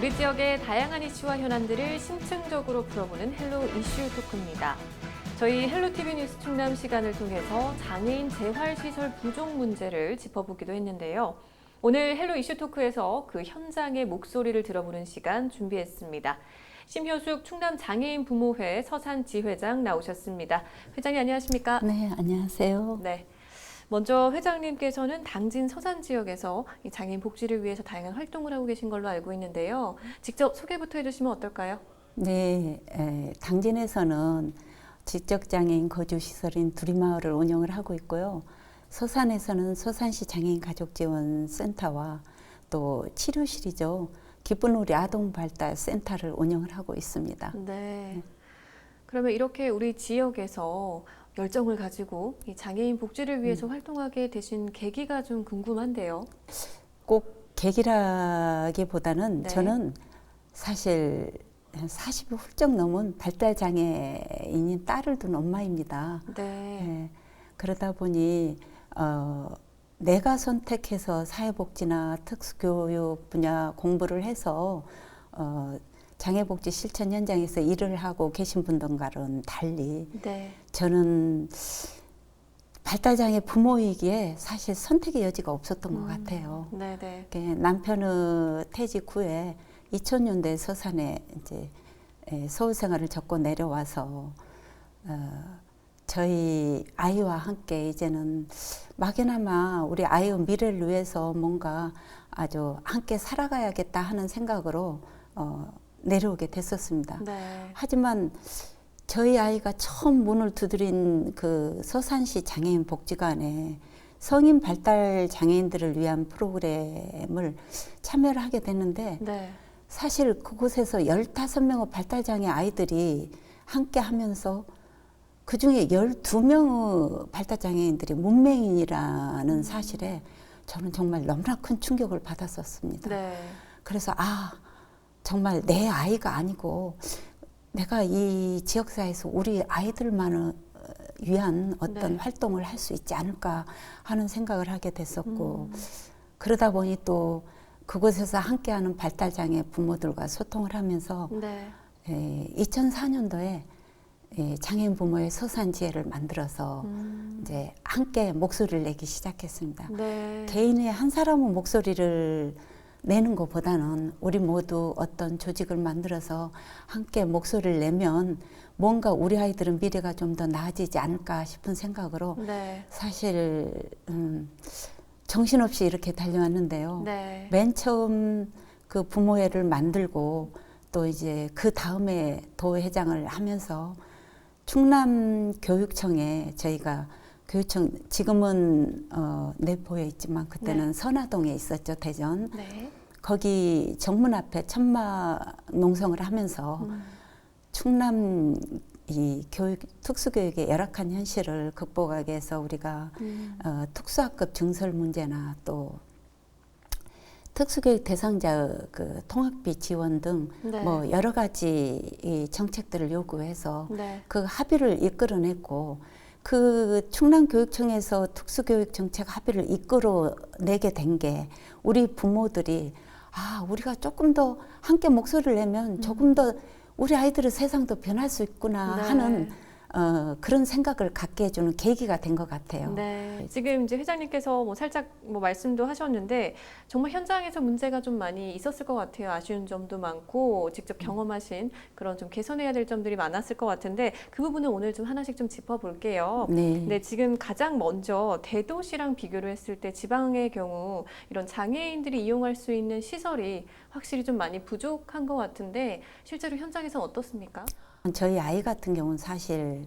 우리 지역의 다양한 이슈와 현안들을 심층적으로 풀어보는 헬로 이슈 토크입니다. 저희 헬로티비 뉴스 충남 시간을 통해서 장애인 재활시설 부족 문제를 짚어보기도 했는데요. 오늘 헬로 이슈 토크에서 그 현장의 목소리를 들어보는 시간 준비했습니다. 심효숙 충남장애인 부모회 서산지회장 나오셨습니다. 회장님 안녕하십니까? 네, 안녕하세요. 네. 먼저 회장님께서는 당진 서산 지역에서 장애인 복지를 위해서 다양한 활동을 하고 계신 걸로 알고 있는데요. 직접 소개부터 해주시면 어떨까요? 네, 당진에서는 지적장애인 거주시설인 두리마을을 운영을 하고 있고요. 서산에서는 서산시 장애인 가족지원센터와 또 치료실이죠. 기쁜 우리 아동발달센터를 운영을 하고 있습니다. 네. 그러면 이렇게 우리 지역에서 열정을 가지고 이 장애인 복지를 위해서 활동하게 되신 계기가 좀 궁금한데요. 꼭 계기라기보다는 네. 저는 사실 40이 훌쩍 넘은 발달장애인인 딸을 둔 엄마입니다. 네. 그러다 보니 내가 선택해서 사회복지나 특수교육 분야 공부를 해서 장애복지 실천 현장에서 일을 하고 계신 분들과는 달리 네. 저는 발달장애 부모이기에 사실 선택의 여지가 없었던 것 같아요. 네네. 남편의 퇴직 후에 2000년대 서산에 이제 서울 생활을 접고 내려와서 저희 아이와 함께 이제는 막연하마 우리 아이의 미래를 위해서 뭔가 아주 함께 살아가야겠다 하는 생각으로 내려오게 됐었습니다. 네. 하지만 저희 아이가 처음 문을 두드린 그 서산시 장애인 복지관에 성인 발달 장애인들을 위한 프로그램을 참여를 하게 됐는데 네. 사실 그곳에서 15명의 발달장애 아이들이 함께 하면서 그 중에 12명의 발달장애인들이 문맹인이라는 사실에 저는 정말 너무나 큰 충격을 받았었습니다. 네. 그래서 정말 내 아이가 아니고 내가 이 지역사회에서 우리 아이들만을 위한 어떤 네. 활동을 할 수 있지 않을까 하는 생각을 하게 됐었고 그러다 보니 또 그곳에서 함께하는 발달장애 부모들과 소통을 하면서 네. 2004년도에 장애인 부모의 서산지회를 만들어서 이제 함께 목소리를 내기 시작했습니다. 네. 개인의 한 사람의 목소리를 내는 것보다는 우리 모두 어떤 조직을 만들어서 함께 목소리를 내면 뭔가 우리 아이들은 미래가 좀 더 나아지지 않을까 싶은 생각으로 네. 사실 정신없이 이렇게 달려왔는데요. 네. 맨 처음 그 부모회를 만들고 또 이제 그 다음에 도회장을 하면서 충남교육청에 저희가 교육청 지금은 내포에 있지만 그때는 네. 선화동에 있었죠. 대전. 네. 거기 정문 앞에 천막 농성을 하면서 충남 이 특수교육의 열악한 현실을 극복하기 위해서 우리가 특수학급 증설 문제나 또 특수교육 대상자 그 통학비 지원 등 네. 뭐 여러 가지 이 정책들을 요구해서 네. 그 합의를 이끌어냈고 그 충남교육청에서 특수교육 정책 합의를 이끌어내게 된 게 우리 부모들이 우리가 조금 더 함께 목소리를 내면 조금 더 우리 아이들의 세상도 변할 수 있구나 네. 하는 그런 생각을 갖게 해주는 계기가 된 것 같아요. 네. 지금 이제 회장님께서 살짝 말씀도 하셨는데 정말 현장에서 문제가 좀 많이 있었을 것 같아요. 아쉬운 점도 많고 직접 경험하신 그런 좀 개선해야 될 점들이 많았을 것 같은데 그 부분은 오늘 좀 하나씩 좀 짚어볼게요. 네. 네, 지금 가장 먼저 대도시랑 비교를 했을 때 지방의 경우 이런 장애인들이 이용할 수 있는 시설이 확실히 좀 많이 부족한 것 같은데 실제로 현장에서는 어떻습니까? 저희 아이 같은 경우는 사실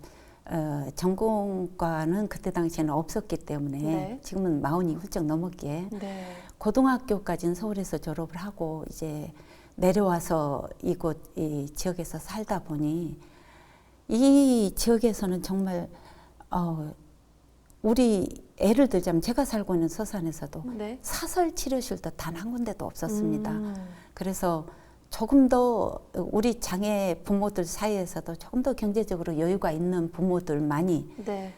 전공과는 그때 당시에는 없었기 때문에 네. 지금은 40이 훌쩍 넘었기에 네. 고등학교까지는 서울에서 졸업을 하고 이제 내려와서 이곳 이 지역에서 살다 보니 이 지역에서는 정말 우리 예를 들자면 제가 살고 있는 서산에서도 네. 사설 치료실도 단 한 군데도 없었습니다. 그래서 조금 더 우리 장애 부모들 사이에서도 조금 더 경제적으로 여유가 있는 부모들만이 네.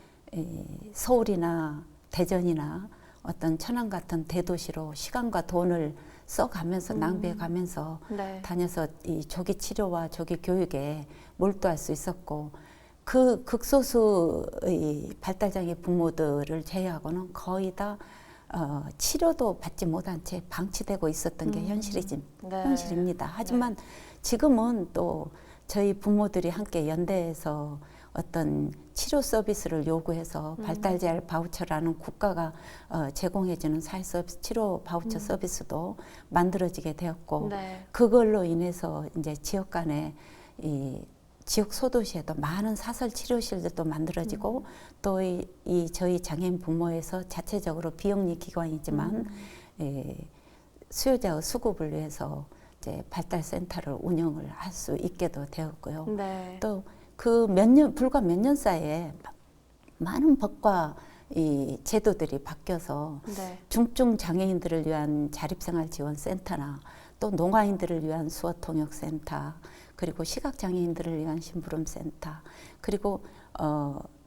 서울이나 대전이나 어떤 천안 같은 대도시로 시간과 돈을 써가면서 낭비해가면서 네. 다녀서 이 조기 치료와 조기 교육에 몰두할 수 있었고 그 극소수의 발달장애 부모들을 제외하고는 거의 다 치료도 받지 못한 채 방치되고 있었던 게 네. 현실입니다. 하지만 지금은 또 저희 부모들이 함께 연대해서 어떤 치료 서비스를 요구해서 발달장애 바우처라는 국가가 제공해주는 사회 서비스, 치료 바우처 서비스도 만들어지게 되었고 네. 그걸로 인해서 이제 지역 간에 이 지역 소도시에도 많은 사설 치료실들도 만들어지고 또 이 저희 장애인 부모에서 자체적으로 비영리 기관이지만 수요자의 수급을 위해서 이제 발달센터를 운영을 할 수 있게도 되었고요. 네. 또 그 불과 몇 년 사이에 많은 법과 이 제도들이 바뀌어서 네. 중증 장애인들을 위한 자립생활지원센터나 또 농아인들을 위한 수어통역센터 그리고 시각장애인들을 위한 심부름센터 그리고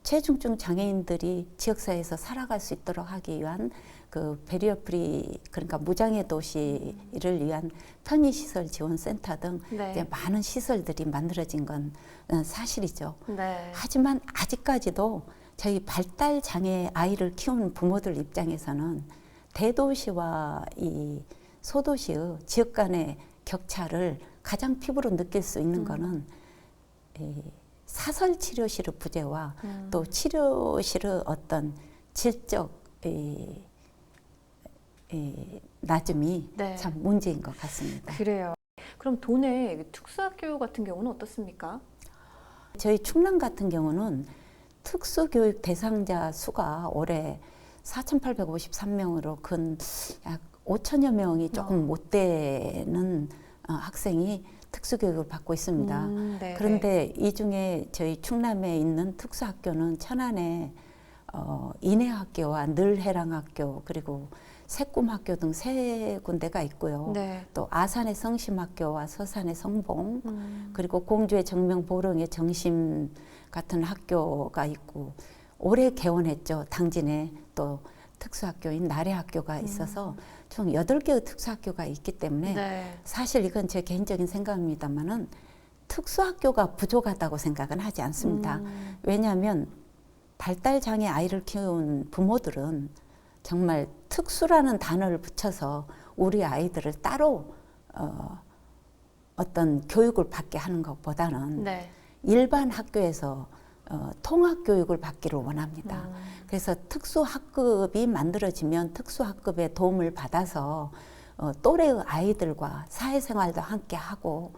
최중증 장애인들이 지역사회에서 살아갈 수 있도록 하기 위한 그 베리어 프리 그러니까 무장애 도시를 위한 편의시설 지원센터 등 네. 이제 많은 시설들이 만들어진 건 사실이죠. 네. 하지만 아직까지도 저희 발달 장애 아이를 키우는 부모들 입장에서는 대도시와 이 소도시의 지역 간의 격차를 가장 피부로 느낄 수 있는 거는 이 사설 치료실의 부재와 또 치료실의 어떤 질적 낮음이 네. 참 문제인 것 같습니다. 그래요. 그럼 도내 특수학교 같은 경우는 어떻습니까? 저희 충남 같은 경우는 특수교육 대상자 수가 올해 4,853명으로 근 약 5천여 명이 조금 못 되는 학생이 특수교육을 받고 있습니다. 네. 그런데 이 중에 저희 충남에 있는 특수학교는 천안에 인해학교와 늘해랑학교 그리고 새꿈학교 등 세 군데가 있고요. 네. 또 아산의 성심학교와 서산의 성봉 그리고 공주의 정명보령의 정심 같은 학교가 있고 올해 개원했죠. 당진에 또 특수학교인 나래학교가 있어서 총 8개의 특수학교가 있기 때문에 네. 사실 이건 제 개인적인 생각입니다만은 특수학교가 부족하다고 생각은 하지 않습니다. 왜냐하면 발달장애 아이를 키운 부모들은 정말 특수라는 단어를 붙여서 우리 아이들을 따로 어떤 교육을 받게 하는 것보다는 네. 일반 일반 학교에서 통합교육을 받기를 원합니다. 그래서 특수학급이 만들어지면 특수학급의 도움을 받아서 또래의 아이들과 사회생활도 함께 하고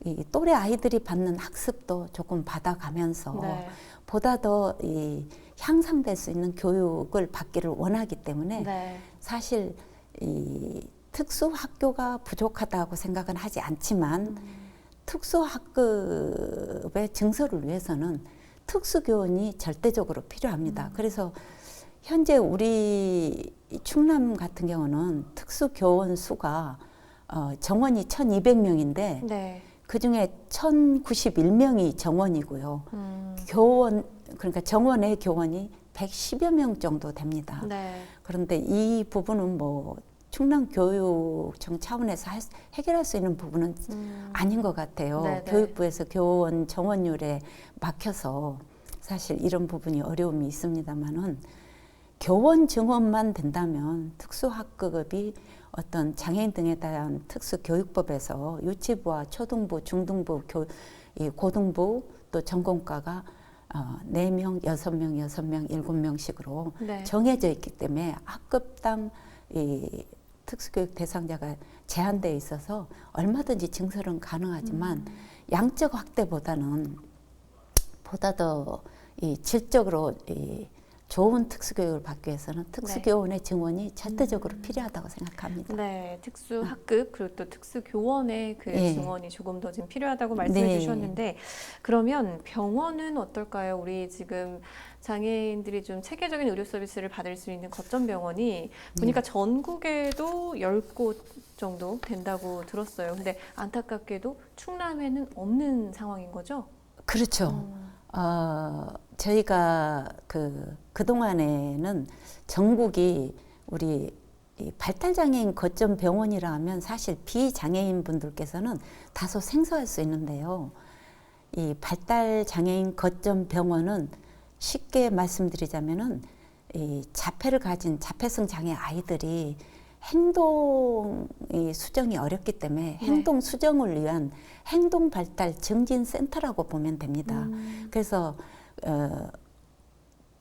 이 또래 아이들이 받는 학습도 조금 받아가면서 네. 보다 더 이 향상될 수 있는 교육을 받기를 원하기 때문에 네. 사실 이 특수학교가 부족하다고 생각은 하지 않지만 특수학급의 증설을 위해서는 특수교원이 절대적으로 필요합니다. 그래서 현재 우리 충남 같은 경우는 특수교원 수가 정원이 1,200명인데 네. 그중에 1,091명이 정원이고요. 교원 그러니까 정원의 교원이 110여 명 정도 됩니다. 네. 그런데 이 부분은 뭐 충남교육청 차원에서 해결할 수 있는 부분은 아닌 것 같아요. 네네. 교육부에서 교원 정원율에 막혀서 사실 이런 부분이 어려움이 있습니다만은 교원 증원만 된다면 특수학급이 어떤 장애인 등에 대한 특수교육법에서 유치부와 초등부, 중등부, 고등부 또 전공과가 4명, 6명, 6명, 7명씩으로 네. 정해져 있기 때문에 학급당 이 특수교육 대상자가 제한되어 있어서 얼마든지 증설은 가능하지만 양적 확대보다는 보다 더 이 질적으로 이 좋은 특수교육을 받기 위해서는 특수교원의 증원이 절대적으로 필요하다고 생각합니다. 네, 특수학급 그리고 또 특수교원의 그 예. 증원이 조금 더 지금 필요하다고 말씀해 네. 주셨는데 그러면 병원은 어떨까요? 우리 지금 장애인들이 좀 체계적인 의료 서비스를 받을 수 있는 거점 병원이 보니까 전국에도 10곳 정도 된다고 들었어요. 근데 안타깝게도 충남에는 없는 상황인 거죠? 그렇죠. 저희가 그동안에는 전국이 우리 이 발달장애인 거점 병원이라 하면 사실 비장애인 분들께서는 다소 생소할 수 있는데요. 이 발달장애인 거점 병원은 쉽게 말씀드리자면은 이 자폐를 가진 자폐성 장애 아이들이 행동이 수정이 어렵기 때문에 행동 수정을 위한 행동 발달 증진 센터라고 보면 됩니다. 그래서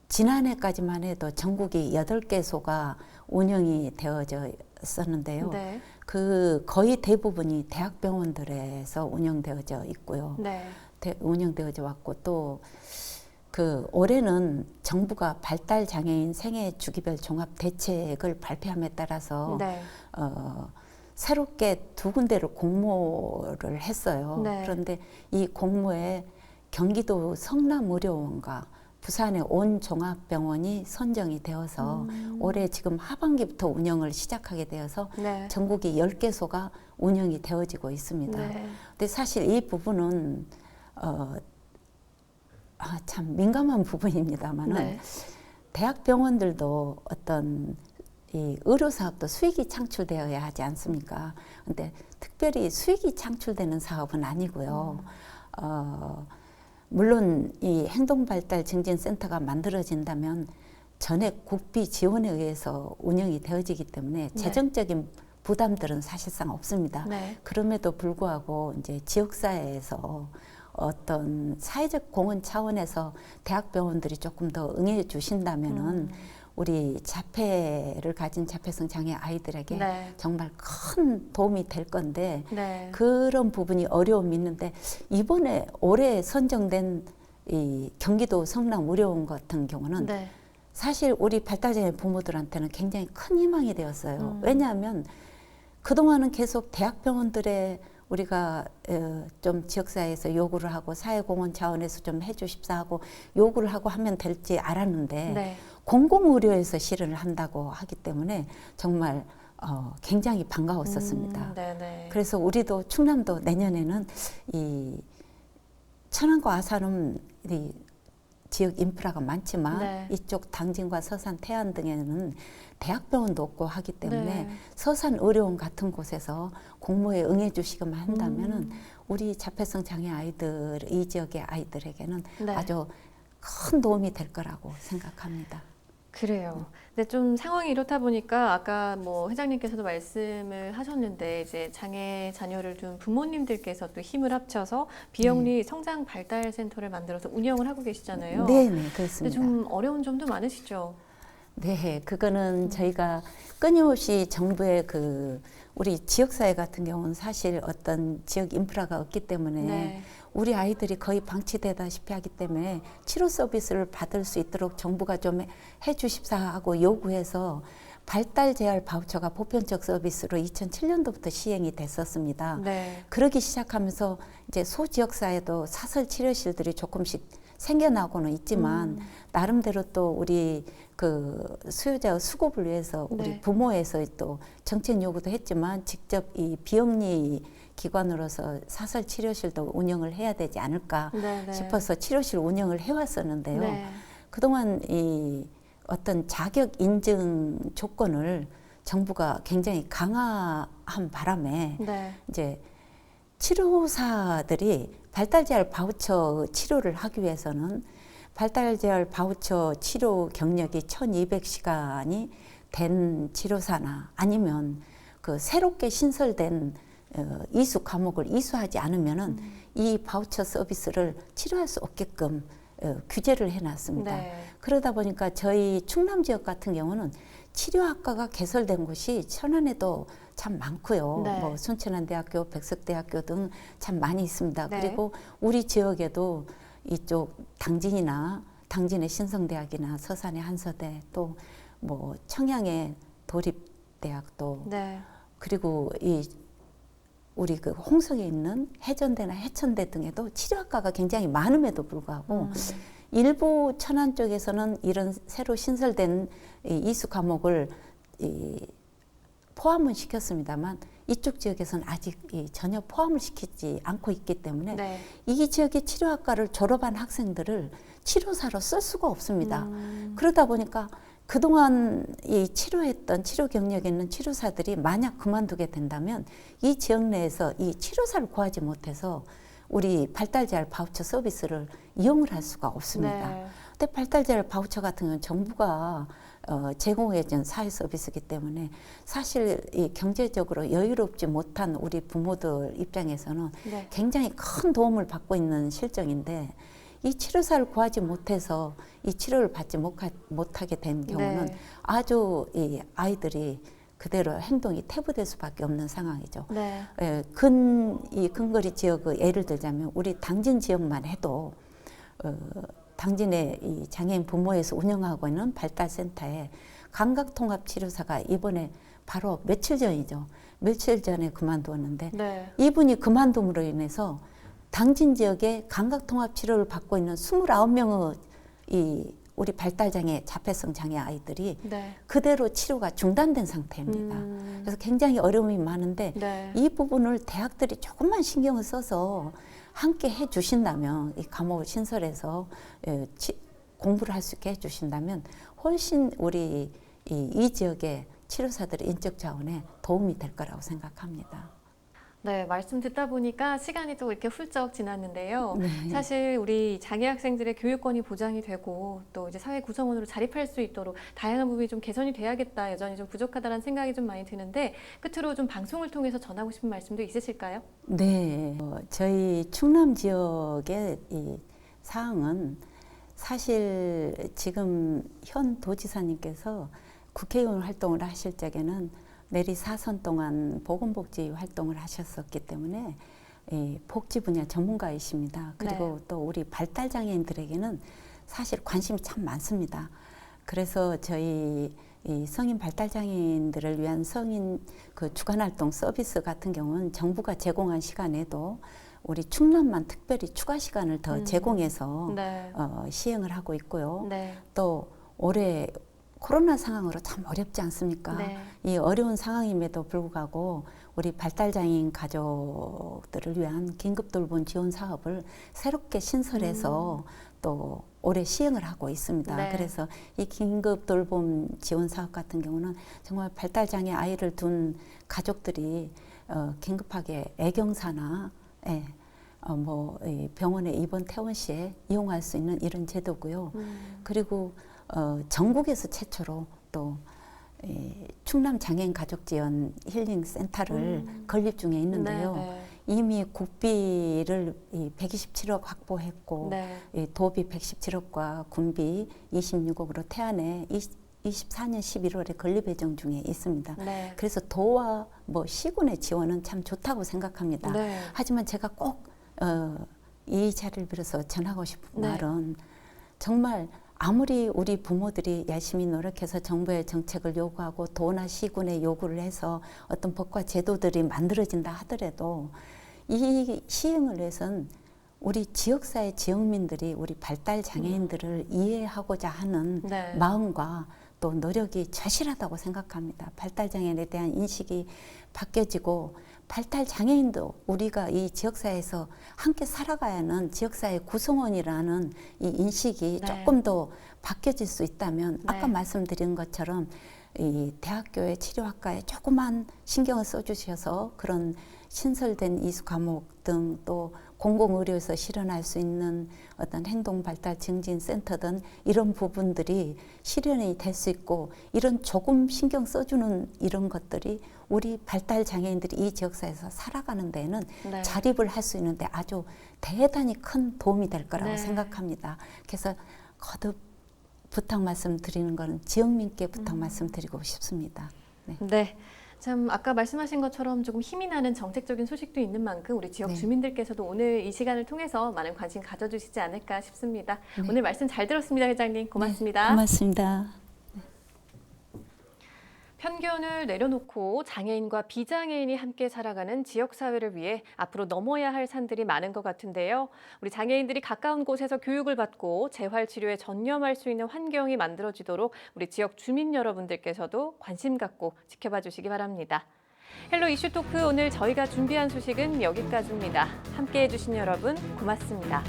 지난해까지만 해도 전국이 8개소가 운영이 되어져 있었는데요. 네. 그 거의 대부분이 대학병원들에서 운영되어져 있고요. 네. 운영되어져 왔고 또 그 올해는 정부가 발달 장애인 생애 주기별 종합 대책을 발표함에 따라서 네. 새롭게 2군데를 공모를 했어요. 네. 그런데 이 공모에 경기도 성남의료원과 부산의 온종합병원이 선정이 되어서 올해 지금 하반기부터 운영을 시작하게 되어서 네. 전국이 10개소가 운영이 되어지고 있습니다. 네. 근데 사실 이 부분은 참 민감한 부분입니다만은 네. 대학병원들도 어떤 이 의료 사업도 수익이 창출되어야 하지 않습니까? 근데 특별히 수익이 창출되는 사업은 아니고요. 물론 이 행동발달 증진센터가 만들어진다면 전액 국비 지원에 의해서 운영이 되어지기 때문에 재정적인 부담들은 사실상 없습니다. 네. 그럼에도 불구하고 이제 지역사회에서 어떤 사회적 공헌 차원에서 대학병원들이 조금 더 응해 주신다면은 우리 자폐를 가진 자폐성 장애 아이들에게 네. 정말 큰 도움이 될 건데 네. 그런 부분이 어려움이 있는데 이번에 올해 선정된 이 경기도 성남의료원 같은 경우는 네. 사실 우리 발달장애 부모들한테는 굉장히 큰 희망이 되었어요. 왜냐하면 그동안은 계속 대학병원들의 우리가 좀 지역사회에서 요구를 하고 사회공헌 차원에서 좀 해주십사 하고 요구를 하고 하면 될지 알았는데 네. 공공의료에서 실현을 한다고 하기 때문에 정말 굉장히 반가웠었습니다. 네네. 그래서 우리도 충남도 내년에는 이 천안과 아산은 이 지역 인프라가 많지만 네. 이쪽 당진과 서산, 태안 등에는 대학병원도 없고 하기 때문에 네. 서산 의료원 같은 곳에서 공모에 응해 주시기만 한다면은 우리 자폐성 장애 아이들, 이 지역의 아이들에게는 네. 아주 큰 도움이 될 거라고 생각합니다. 그래요. 근데 좀 상황이 이렇다 보니까 아까 뭐 회장님께서도 말씀을 하셨는데 이제 장애 자녀를 둔 부모님들께서 또 힘을 합쳐서 비영리 성장 발달 센터를 만들어서 운영을 하고 계시잖아요. 네, 근데 그렇습니다. 좀 어려운 점도 많으시죠? 네, 그거는 저희가 끊임없이 정부의 그 우리 지역사회 같은 경우는 사실 어떤 지역 인프라가 없기 때문에 네. 우리 아이들이 거의 방치되다시피 하기 때문에 치료 서비스를 받을 수 있도록 정부가 좀 해주십사 하고 요구해서 발달 재활 바우처가 보편적 서비스로 2007년도부터 시행이 됐었습니다. 네. 그러기 시작하면서 이제 소지역사회도 사설 치료실들이 조금씩 생겨나고는 있지만 나름대로 또 우리 그 수요자의 수급을 위해서 우리 네. 부모에서 또 정책 요구도 했지만 직접 이 비영리 기관으로서 사설 치료실도 운영을 해야 되지 않을까 네네. 싶어서 치료실 운영을 해왔었는데요. 네. 그동안 이 어떤 자격 인증 조건을 정부가 굉장히 강화한 바람에 네. 이제 치료사들이 발달재활 바우처 치료를 하기 위해서는 발달재활 바우처 치료 경력이 1200시간이 된 치료사나 아니면 그 새롭게 신설된 이수 과목을 이수하지 않으면은 이 바우처 서비스를 치료할 수 없게끔 규제를 해놨습니다. 네. 그러다 보니까 저희 충남 지역 같은 경우는 치료학과가 개설된 곳이 천안에도 참 많고요. 네. 뭐 순천한대학교, 백석대학교 등 참 많이 있습니다. 네. 그리고 우리 지역에도 이쪽 당진이나 당진의 신성대학이나 서산의 한서대 또 뭐 청양의 도립대학도 네. 그리고 이 우리 그 홍성에 있는 해전대나 해천대 등에도 치료학과가 굉장히 많음에도 불구하고 일부 천안 쪽에서는 이런 새로 신설된 이 이수 과목을 포함은 시켰습니다만 이쪽 지역에서는 아직 전혀 포함을 시키지 않고 있기 때문에 네. 이 지역의 치료학과를 졸업한 학생들을 치료사로 쓸 수가 없습니다. 그러다 보니까 그동안 이 치료했던 치료 경력에 있는 치료사들이 만약 그만두게 된다면 이 지역 내에서 이 치료사를 구하지 못해서 우리 발달재활 바우처 서비스를 이용을 할 수가 없습니다. 네. 근데 발달재활 바우처 같은 경우는 정부가 제공해준 사회 서비스이기 때문에 사실 이 경제적으로 여유롭지 못한 우리 부모들 입장에서는 네. 굉장히 큰 도움을 받고 있는 실정인데 이 치료사를 구하지 못해서 이 치료를 받지 못하게 된 경우는 네. 아주 이 아이들이 그대로 행동이 퇴보될 수밖에 없는 상황이죠. 네. 이 근거리 지역의 예를 들자면 우리 당진 지역만 해도 당진의 이 장애인 부모에서 운영하고 있는 발달센터에 감각통합치료사가 이번에 바로 며칠 전이죠. 며칠 전에 그만두었는데 네. 이분이 그만둠으로 인해서 당진 지역에 감각통합치료를 받고 있는 29명의 이 우리 발달장애 자폐성 장애 아이들이 네. 그대로 치료가 중단된 상태입니다. 그래서 굉장히 어려움이 많은데 네. 이 부분을 대학들이 조금만 신경을 써서 함께 해 주신다면 이 감호 신설에서 공부를 할 수 있게 해 주신다면 훨씬 우리 이 지역의 치료사들의 인적 자원에 도움이 될 거라고 생각합니다. 네, 말씀 듣다 보니까 시간이 또 이렇게 훌쩍 지났는데요. 네. 사실 우리 장애 학생들의 교육권이 보장이 되고 또 이제 사회 구성원으로 자립할 수 있도록 다양한 부분이 좀 개선이 돼야겠다, 여전히 좀 부족하다는 생각이 좀 많이 드는데 끝으로 좀 방송을 통해서 전하고 싶은 말씀도 있으실까요? 네, 저희 충남 지역의 이 사항은 사실 지금 현 도지사님께서 국회의원 활동을 하실 적에는 내리 4선 동안 보건복지 활동을 하셨었기 때문에 이 복지 분야 전문가이십니다. 그리고 네. 또 우리 발달장애인들에게는 사실 관심이 참 많습니다. 그래서 저희 이 성인 발달장애인들을 위한 성인 그 주간활동 서비스 같은 경우는 정부가 제공한 시간에도 우리 충남만 특별히 추가 시간을 더 제공해서 네. 시행을 하고 있고요. 네. 또 올해 코로나 상황으로 참 어렵지 않습니까? 네. 이 어려운 상황임에도 불구하고 우리 발달장애인 가족들을 위한 긴급돌봄 지원 사업을 새롭게 신설해서 또 올해 시행을 하고 있습니다. 네. 그래서 이 긴급돌봄 지원 사업 같은 경우는 정말 발달장애 아이를 둔 가족들이 긴급하게 애경사나 이 병원에 입원 퇴원 시에 이용할 수 있는 이런 제도고요. 그리고 전국에서 최초로 또 충남 장애인 가족 지원 힐링 센터를 건립 중에 있는데요. 네. 이미 국비를 127억 확보했고 네. 도비 117억과 군비 26억으로 태안에 24년 11월에 건립 예정 중에 있습니다. 네. 그래서 도와 시군의 지원은 참 좋다고 생각합니다. 네. 하지만 제가 꼭 이 자리를 빌어서 전하고 싶은 네. 말은 정말 아무리 우리 부모들이 열심히 노력해서 정부의 정책을 요구하고 도나 시군에 요구를 해서 어떤 법과 제도들이 만들어진다 하더라도 이 시행을 위해서는 우리 지역사회 지역민들이 우리 발달 장애인들을 이해하고자 하는 네. 마음과 또 노력이 절실하다고 생각합니다. 발달 장애인에 대한 인식이 바뀌어지고 발달 장애인도 우리가 이 지역사회에서 함께 살아가야 하는 지역사회 구성원이라는 이 인식이 네. 조금 더 바뀌어질 수 있다면 네. 아까 말씀드린 것처럼 이 대학교의 치료학과에 조그만 신경을 써주셔서 그런 신설된 이수 과목 등 또 공공의료에서 실현할 수 있는 어떤 행동발달 증진센터 등 이런 부분들이 실현이 될 수 있고 이런 조금 신경 써주는 이런 것들이 우리 발달 장애인들이 이 지역사회에서 살아가는 데는 네. 자립을 할 수 있는데 아주 대단히 큰 도움이 될 거라고 네. 생각합니다. 그래서 거듭 부탁 말씀 드리는 것은 지역민께 부탁 말씀 드리고 싶습니다. 네. 네. 참 아까 말씀하신 것처럼 조금 힘이 나는 정책적인 소식도 있는 만큼 우리 지역 네. 주민들께서도 오늘 이 시간을 통해서 많은 관심 가져주시지 않을까 싶습니다. 네. 오늘 말씀 잘 들었습니다, 회장님. 고맙습니다. 네, 고맙습니다. 편견을 내려놓고 장애인과 비장애인이 함께 살아가는 지역사회를 위해 앞으로 넘어야 할 산들이 많은 것 같은데요. 우리 장애인들이 가까운 곳에서 교육을 받고 재활치료에 전념할 수 있는 환경이 만들어지도록 우리 지역 주민 여러분들께서도 관심 갖고 지켜봐 주시기 바랍니다. 헬로 이슈 토크 오늘 저희가 준비한 소식은 여기까지입니다. 함께해 주신 여러분 고맙습니다.